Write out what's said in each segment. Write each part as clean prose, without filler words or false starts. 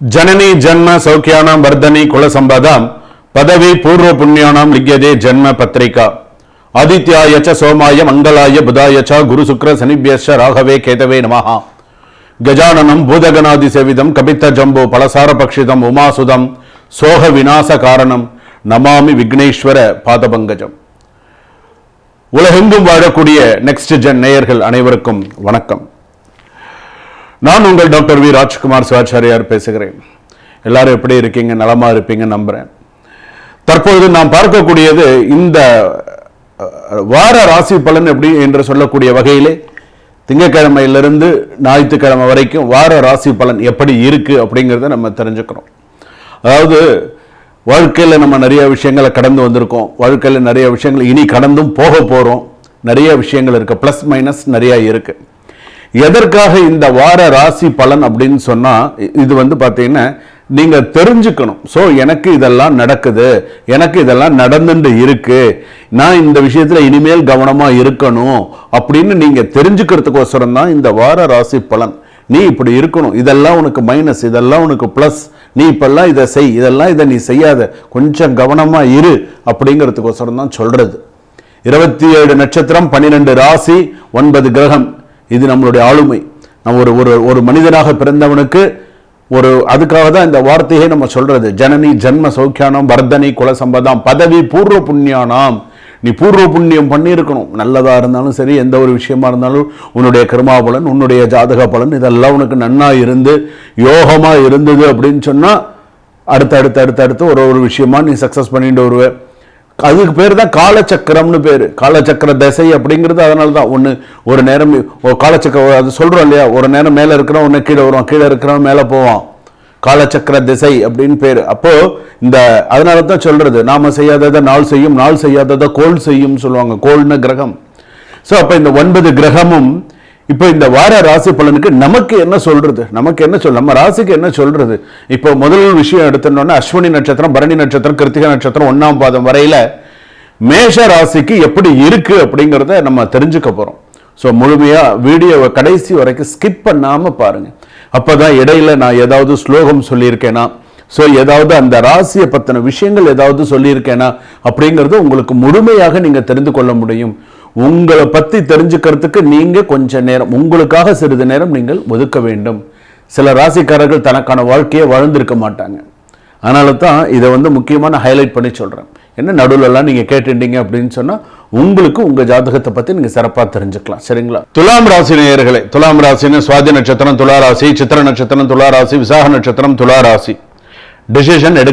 जननी जन्म सौख्यानां वर्धनी कुल संपदां पदवी पूर्व पुण्यानां लिख्यते जन्म पत्रिका आदित्याय च सोमाय मंगलाय बुधाय च गुरु शुक्र शनिभ्यश्च राघवे केतवे नमः गजाननं भूतगणादिसेवितं कपित्थ जम्बो फलसार पक्षितं उमासुदं सोह विनाश कारणं नमामि विघ्नेश्वर पादपங்கஜம். உலகெங்கும் வாழக்கூடிய நெக்ஸ்ட் ஜென் நேயர்கள் அனைவருக்கும் வணக்கம். நான் உங்கள் டாக்டர் வி ராஜ்குமார் சிவாச்சாரியார் பேசுகிறேன். எல்லாரும் எப்படி இருக்கீங்க? நலமா இருப்பீங்க நம்புறேன். தற்போது நாம் பார்க்கக்கூடியது இந்த வார ராசி பலன் எப்படி என்று சொல்லக்கூடிய வகையிலே திங்கட்கிழமையிலிருந்து ஞாயிற்றுக்கிழமை வரைக்கும் வார ராசி பலன் எப்படி இருக்கு அப்படிங்கிறத நம்ம தெரிஞ்சுக்கிறோம். அதாவது வாழ்க்கையில் நம்ம நிறைய விஷயங்களை கடந்து வந்திருக்கோம். வாழ்க்கையில் நிறைய விஷயங்கள் இனி கடந்தும் போக போகிறோம். நிறைய விஷயங்கள் இருக்குது, ப்ளஸ் மைனஸ் நிறைய இருக்குது. எதற்காக இந்த வார ராசி பலன் அப்படின்னு சொன்னால், இது பார்த்தீங்கன்னா நீங்கள் தெரிஞ்சுக்கணும். ஸோ எனக்கு இதெல்லாம் நடக்குது, எனக்கு இதெல்லாம் நடந்துட்டு இருக்கு, நான் இந்த விஷயத்தில் இனிமேல் கவனமாக இருக்கணும் அப்படின்னு நீங்கள் தெரிஞ்சுக்கிறதுக்கோசரம் தான் இந்த வார ராசி பலன். நீ இப்படி இருக்கணும், இதெல்லாம் உனக்கு மைனஸ், இதெல்லாம் உனக்கு ப்ளஸ், நீ இப்பெல்லாம் இதை செய், இதெல்லாம் இதை நீ செய்யாத, கொஞ்சம் கவனமாக இரு அப்படிங்கிறதுக்கோசரம் தான் சொல்கிறது. 27 நட்சத்திரம், 12 ராசி, 9 கிரகம், இது நம்மளுடைய ஆளுமை. நம்ம ஒரு மனிதனாக பிறந்தவனுக்கு அதுக்காக தான் இந்த வார்த்தையை நம்ம சொல்றது. ஜனனி ஜன்ம சௌக்கியானம் வர்தனி குல சம்பதாம் பதவி பூர்வ புண்ணியானாம். நீ பூர்வ புண்ணியம் பண்ணியிருக்கணும். நல்லதா இருந்தாலும் சரி, எந்த ஒரு விஷயமா இருந்தாலும் உன்னுடைய கர்மா பலன், உன்னுடைய ஜாதக பலன் இதெல்லாம் உனக்கு நன்னா இருந்து யோகமா இருந்தது அப்படின்னு சொன்னா அடுத்து ஒரு விஷயமா நீ சக்சஸ் பண்ணிட்டு வருவே. அதுக்கு பேர் தான் காலச்சக்கரம்னு பேர். காலச்சக்கர திசை அப்படிங்கிறது அதனால தான். ஒரு நேரம் காலச்சக்கரம் அது சொல்கிறோம் இல்லையா, ஒரு நேரம் மேலே இருக்கிறோம், ஒன்று கீழே வருவான், கீழே இருக்கிறவன் மேலே போவான். காலச்சக்கர திசை அப்படின்னு பேர். அப்போது அதனால தான் சொல்கிறது, நாம் செய்யாததை நாள் செய்யும், நாள் செய்யாததை கோள் செய்யும் சொல்லுவாங்க. கோள்னு கிரகம். ஸோ அப்போ இந்த 9 கிரகமும் இப்போ இந்த வார ராசி பலனுக்கு நமக்கு என்ன சொல்றது, நம்ம ராசிக்கு என்ன சொல்றது? இப்போ முதல் விஷயம் எடுத்தோம்னா அஸ்வினி நட்சத்திரம், பரணி நட்சத்திரம், கிருத்திகை நட்சத்திரம் 1ஆம் பாதம் வரையில மேஷ ராசிக்கு எப்படி இருக்கு அப்படிங்கிறத நம்ம தெரிஞ்சுக்க போறோம். ஸோ முழுமையா வீடியோவை கடைசி வரைக்கும் ஸ்கிப் பண்ணாம பாருங்க. அப்பதான் இடையில நான் ஏதாவது ஸ்லோகம் சொல்லியிருக்கேனா, ஸோ ஏதாவது அந்த ராசியை பத்தின விஷயங்கள் ஏதாவது சொல்லியிருக்கேனா அப்படிங்கிறது உங்களுக்கு முழுமையாக நீங்க தெரிந்து கொள்ள முடியும். உங்களை பத்தி தெரிஞ்சுக்கிறதுக்கு நீங்க கொஞ்ச நேரம், உங்களுக்காக சிறிது நேரம் நீங்கள் ஒதுக்க வேண்டும். சில ராசிக்காரர்கள் தனக்கான வாழ்க்கையை வாழ்ந்திருக்க மாட்டாங்க. அதனால தான் இதை முக்கியமான ஹைலைட் பண்ணி சொல்றேன். என்ன நடுவுலலாம் நீங்க கேட்டுட்டீங்க அப்படின்னு சொன்னா உங்களுக்கு உங்க ஜாதகத்தை பத்தி நீங்க சிறப்பாக தெரிஞ்சுக்கலாம். சரிங்களா? துலாம் ராசி நேயர்களே, துலாம் ராசின்னு சுவாதி நட்சத்திரம் துலா ராசி, சித்திர நட்சத்திரம் துலா ராசி, விசாக நட்சத்திரம் துலா ராசி. டிசிஷன்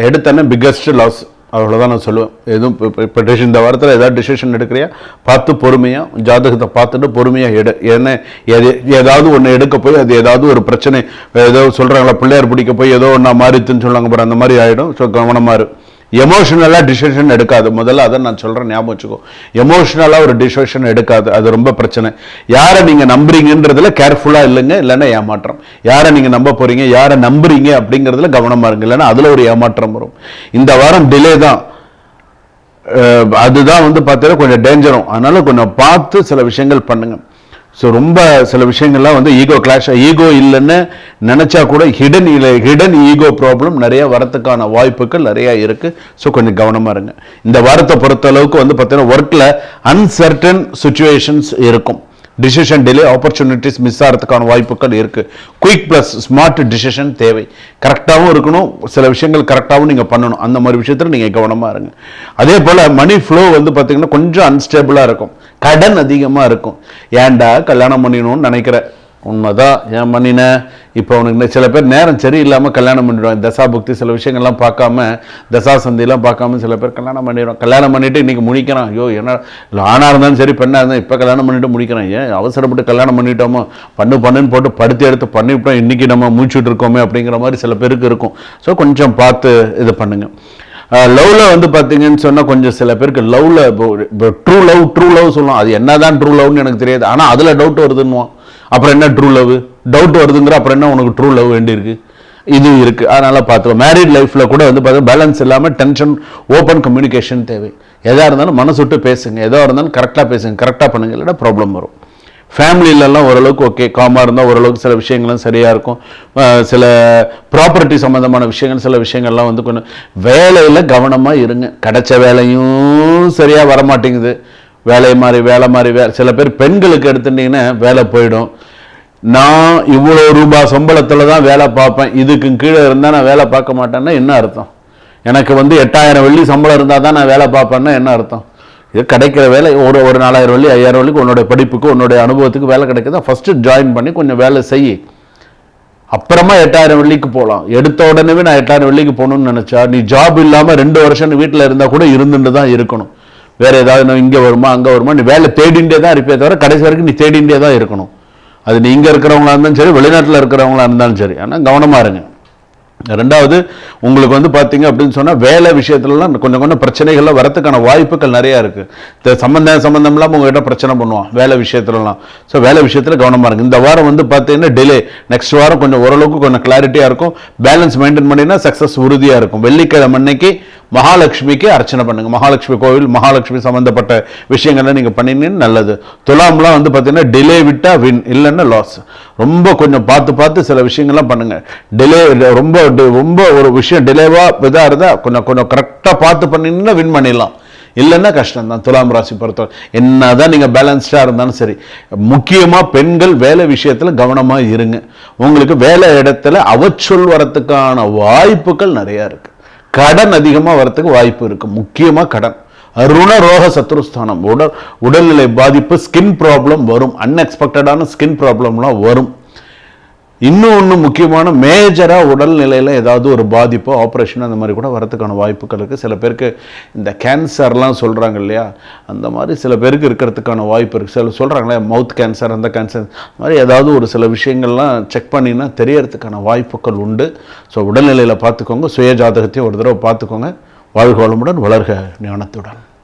எடுத்தேன்னா பிக்கஸ்ட் லாஸ், அவ்வளோதான் நான் சொல்லுவேன். எதுவும் இப்போ இந்த வாரத்தில் ஏதாவது டிசிஷன் எடுக்கிறியா பார்த்து பொறுமையாக ஜாதகத்தை பார்த்துட்டு பொறுமையாக எடு. ஏன்னா ஏதாவது ஒன்று எடுக்க போய் அது ஏதாவது ஒரு பிரச்சனை, ஏதோ சொல்கிறாங்களா பிள்ளையார் பிடிக்க போய் ஏதோ ஒன்றா மாறித்துன்னு சொல்லுவாங்க பாரு, அந்த மாதிரி ஆகிடும். ஸோ கவனமாக இரு. எமோஷனலாக டிசிஷன் எடுக்காது. முதல்ல அதை நான் சொல்கிறேன், ஞாபகம் வச்சுக்கோ. எமோஷனலாக ஒரு டிசிஷன் எடுக்காது, அது ரொம்ப பிரச்சனை. யாரை நீங்கள் நம்புறீங்கன்றதுல கேர்ஃபுல்லாக இல்லைங்க, இல்லைன்னா ஏமாற்றம். யாரை நீங்கள் நம்ப போகிறீங்க, யாரை நம்புறீங்க அப்படிங்கிறதுல கவனமாக இருங்க, இல்லைன்னா அதில் ஒரு ஏமாற்றம் வரும். இந்த வாரம் டிலே தான், அதுதான் பார்த்தீங்கன்னா கொஞ்சம் டேஞ்சரும். அதனால கொஞ்சம் பார்த்து சில விஷயங்கள் பண்ணுங்க. ஸோ ரொம்ப சில விஷயங்கள்லாம் ஈகோ கிளாஷ், ஈகோ இல்லைன்னு நினச்சா கூட ஹிடன் ஈகோ ப்ராப்ளம் நிறைய வரத்துக்கான வாய்ப்புகள் நிறையா இருக்குது. ஸோ கொஞ்சம் கவனமாக இருங்க. இந்த வாரத்தை பொறுத்த அளவுக்கு பார்த்தீங்கன்னா ஒர்க்கில் அன்சர்டன் சுச்சுவேஷன்ஸ் இருக்கும். டிசிஷன் டிலே, ஆப்பர்ச்சுனிட்டிஸ் மிஸ் ஆகிறதுக்கான வாய்ப்புகள் இருக்குது. குயிக் ப்ளஸ் ஸ்மார்ட் டிசிஷன் தேவை. கரெக்டாகவும் இருக்கணும், சில விஷயங்கள் கரெக்டாகவும் நீங்கள் பண்ணணும். அந்த மாதிரி விஷயத்தில் நீங்கள் கவனமாக இருங்க. அதே போல் மணி ஃப்ளோ பார்த்தீங்கன்னா கொஞ்சம் அன்ஸ்டேபிளாக இருக்கும், கடன் அதிகமாக இருக்கும். ஏன்டா கல்யாணம் பண்ணிடணும்னு நினைக்கிற, உண்மைதான் ஏன் பண்ணின. இப்போ உனக்கு சில பேர் நேரம் சரியில்லாமல் கல்யாணம் பண்ணிடுவாங்க. தசா புக்தி சில விஷயங்கள்லாம் பார்க்காம, தசா சந்திலாம் பார்க்காம சில பேர் கல்யாணம் பண்ணிடுவாங்க. கல்யாணம் பண்ணிவிட்டு இன்றைக்கி முடிக்கிறான். ஐயோ என்ன, ஆணாக இருந்தாலும் சரி பெண்ணாக இருந்தாலும் இப்போ கல்யாணம் பண்ணிவிட்டு முடிக்கிறான். ஏன் அவசரப்பட்டு கல்யாணம் பண்ணிட்டோமோ, பண்ணுன்னு போட்டு படுத்தி எடுத்து பண்ணிவிட்டோம், இன்றைக்கி நம்ம முடிச்சுட்டு இருக்கோமே அப்படிங்கிற மாதிரி சில பேருக்கு இருக்கும். ஸோ கொஞ்சம் பார்த்து இது பண்ணுங்கள். லவ்வில் பார்த்தீங்கன்னு சொன்னால் கொஞ்சம் சில பேருக்கு லவ்வில் ட்ரூ லவ் சொல்லலாம். அது என்ன தான் ட்ரூ லவ்னு எனக்கு தெரியாது. ஆனால் அதில் டவுட் வருதுன்னுவான். அப்புறம் என்ன ட்ரூ லவ், டவுட் வருதுங்கிற அப்புறம் என்ன உனக்கு ட்ரூ லவ் வேண்டியிருக்கு, இது இருக்குது. அதனால் பார்த்துக்கோ. மேரிட் லைஃப்பில் கூட பார்த்தீங்கன்னா பேலன்ஸ் இல்லாமல் டென்ஷன், ஓப்பன் கம்யூனிகேஷன் தேவை. எதாக இருந்தாலும் மனசு விட்டு பேசுங்க, எதாக இருந்தாலும் கரெக்டாக பேசுங்க, கரெக்டாக பண்ணுங்க, இல்லைன்னா ப்ராப்ளம் வரும். ஃபேமிலியிலலாம் ஓரளவுக்கு ஓகே, காமாக இருந்தால் ஓரளவுக்கு சில விஷயங்களும் சரியாக இருக்கும். சில ப்ராப்பர்ட்டி சம்மந்தமான விஷயங்கள், சில விஷயங்கள்லாம் வந்து கொஞ்சம் வேலையில் கவனமாக இருங்க. கிடைச்ச வேலையும் சரியாக வரமாட்டேங்குது, வேலை மாறி சில பேர் பெண்களுக்கு எடுத்துட்டிங்கன்னா வேலை போயிடும். நான் இவ்வளோ ரூபாய் சம்பளத்தில் தான் வேலை பார்ப்பேன், இதுக்கு கீழே இருந்தால் நான் வேலை பார்க்க மாட்டேன்னா என்ன அர்த்தம்? எனக்கு வந்து 8000 வெள்ளி சம்பளம் இருந்தால் தான் நான் வேலை பார்ப்பேன்னா என்ன அர்த்தம்? இது கிடைக்கிற வேலை ஒரு 4000 வெள்ளி 5000 வெள்ளிக்கு உன்னோட படிப்புக்கு உன்னுடைய அனுபவத்துக்கு வேலை கிடைக்குதா, ஃபஸ்ட்டு ஜாயின் பண்ணி கொஞ்சம் வேலை செய், அப்புறமா 8000 வெள்ளிக்கு போகலாம். எடுத்த உடனே நான் 8000 வெள்ளிக்கு போகணும்னு நினச்சா நீ ஜாப் இல்லாமல் 2 வருஷம் வீட்டில் இருந்தால் கூட இருந்துட்டு தான் இருக்கணும். வேறு ஏதாவது இங்கே வருமா அங்கே வருமா, நீ வேலை தேடிண்டே தான் இருப்பே தவிர கடைசி வரைக்கும் நீ தேடிண்டே தான் இருக்கணும். அது நீ இங்கே இருக்கிறவங்களா இருந்தாலும் சரி, வெளிநாட்டில் இருக்கிறவங்களா இருந்தாலும் சரி. ஆனால் கவனமாக இருங்க. ரெண்டாவது, உங்களுக்கு வந்து பார்த்தீங்க அப்படின்னு சொன்னால் வேலை விஷயத்துலலாம் கொஞ்சம் பிரச்சனைகள்லாம் வரத்துக்கான வாய்ப்புகள் நிறையா இருக்குது. சம்மந்தம் இல்லாமல் உங்கள்கிட்ட பிரச்சனை பண்ணுவான் வேலை விஷயத்துலலாம். ஸோ வேலை விஷயத்தில் கவனமாக இருக்குது. இந்த வாரம் வந்து பார்த்தீங்கன்னா டிலே, நெக்ஸ்ட் வாரம் கொஞ்சம் ஓரளவுக்கு கொஞ்சம் கிளாரிட்டியாக இருக்கும். பேலன்ஸ் மெயின்டைன் பண்ணினா சக்ஸஸ் உறுதியாக இருக்கும். வெள்ளிக்கிழமை அன்னைக்கு மகாலட்சுமிக்கு அர்ச்சனை பண்ணுங்க. மகாலட்சுமி கோவில், மகாலட்சுமி சம்மந்தப்பட்ட விஷயங்கள்லாம் நீங்கள் பண்ணினீங்கன்னு நல்லது. துலாம்லாம் வந்து பார்த்தீங்கன்னா டிலே விட்டால் வின், இல்லைன்னா லாஸ். ரொம்ப கொஞ்சம் பார்த்து சில விஷயங்கள்லாம் பண்ணுங்க. டிலே ரொம்ப ஒரு விஷயம் டிலேவாக இதாக இருந்தால் கொஞ்சம் கரெக்டாக பார்த்து பண்ணிங்கன்னா வின் பண்ணிடலாம், இல்லைன்னா கஷ்டம் தான். துலாம் ராசி பொறுத்தவரை என்னதான் நீங்கள் பேலன்ஸ்டாக இருந்தாலும் சரி, முக்கியமாக பெண்கள் வேலை விஷயத்தில் கவனமாக இருங்க. உங்களுக்கு வேலை இடத்துல அவச்சொல் வரத்துக்கான வாய்ப்புகள் நிறையா இருக்குது. கடன் அதிகமாக வரத்துக்கு வாய்ப்பு இருக்குது. முக்கியமாக கடன், ருண ரோக சத்ருஸ்தானம், உடல்நிலை பாதிப்பு, ஸ்கின் ப்ராப்ளம் வரும், அன்எக்ஸ்பெக்டடான ஸ்கின் ப்ராப்ளம்லாம் வரும். இன்னொன்று முக்கியமான மேஜராக உடல்நிலையில் ஏதாவது ஒரு பாதிப்போ ஆப்ரேஷன் அந்த மாதிரி கூட வரத்துக்கான வாய்ப்புகள் இருக்குது. சில பேருக்கு இந்த கேன்சர்லாம் சொல்கிறாங்க இல்லையா, அந்த மாதிரி சில பேருக்கு இருக்கிறதுக்கான வாய்ப்பு இருக்குது. சில சொல்கிறாங்களே மவுத் கேன்சர், அந்த கேன்சர் மாதிரி ஏதாவது ஒரு சில விஷயங்கள்லாம் செக் பண்ணினா தெரியறதுக்கான வாய்ப்புகள் உண்டு. ஸோ உடல்நிலையில் பார்த்துக்கோங்க, சுய ஜாதகத்தையும் ஒரு தடவை பார்த்துக்கோங்க. வாழ்க வளமுடன், வளர்க ஞானத்துடன்.